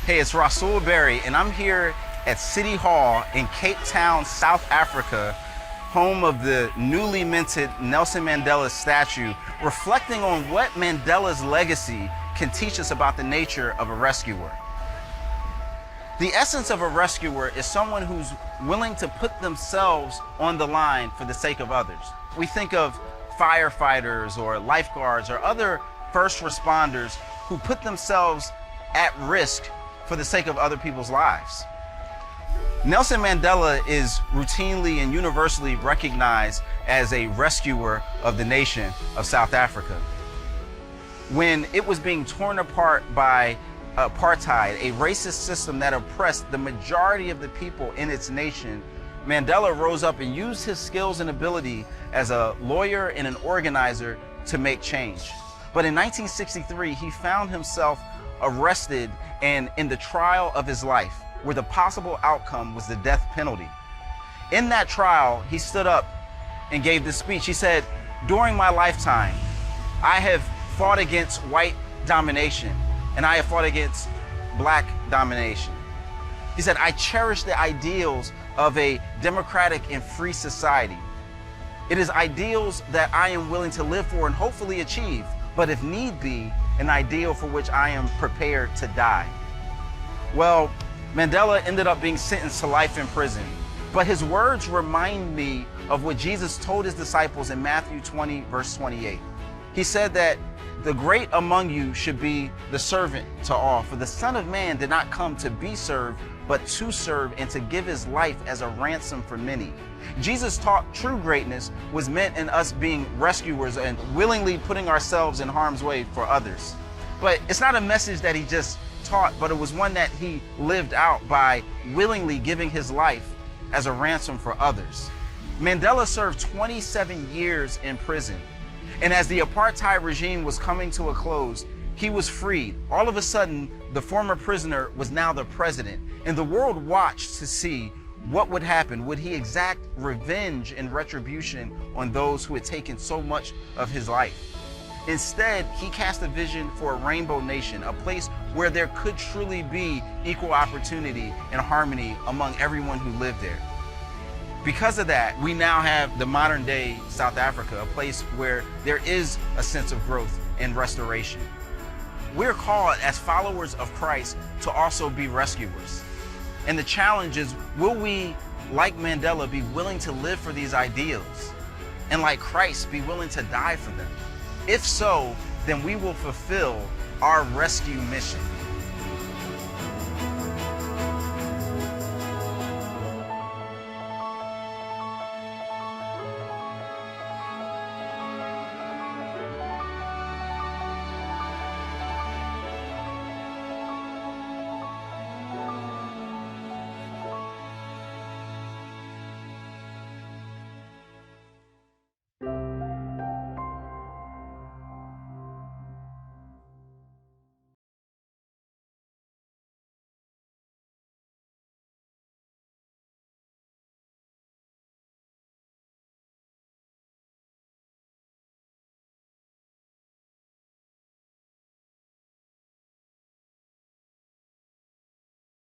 Hey, it's Rasool Berry, and I'm here at City Hall in Cape Town, South Africa, home of the newly minted Nelson Mandela statue, reflecting on what Mandela's legacy can teach us about the nature of a rescuer. The essence of a rescuer is someone who's willing to put themselves on the line for the sake of others. We think of firefighters or lifeguards or other first responders who put themselves at risk for the sake of other people's lives. Nelson Mandela is routinely and universally recognized as a rescuer of the nation of South Africa. When it was being torn apart by apartheid, a racist system that oppressed the majority of the people in its nation, Mandela rose up and used his skills and ability as a lawyer and an organizer to make change. But in 1963, he found himself arrested and in the trial of his life, where the possible outcome was the death penalty. In that trial, he stood up and gave this speech. He said, "During my lifetime, I have fought against white domination and I have fought against black domination." He said, "I cherish the ideals of a democratic and free society. It is ideals that I am willing to live for and hopefully achieve, but if need be, an ideal for which I am prepared to die." Well, Mandela ended up being sentenced to life in prison, but his words remind me of what Jesus told his disciples in Matthew 20, verse 28. He said that the great among you should be the servant to all, for the Son of Man did not come to be served, but to serve and to give his life as a ransom for many. Jesus taught true greatness was meant in us being rescuers and willingly putting ourselves in harm's way for others. But it's not a message that he just taught, but it was one that he lived out by willingly giving his life as a ransom for others. Mandela served 27 years in prison, and as the apartheid regime was coming to a close, he was freed. All of a sudden, the former prisoner was now the president, and the world watched to see what would happen. Would he exact revenge and retribution on those who had taken so much of his life? Instead, he cast a vision for a rainbow nation, a place where there could truly be equal opportunity and harmony among everyone who lived there. Because of that, we now have the modern day South Africa, a place where there is a sense of growth and restoration. We're called as followers of Christ to also be rescuers. And the challenge is, will we, like Mandela, be willing to live for these ideals? And like Christ, be willing to die for them? If so, then we will fulfill our rescue mission.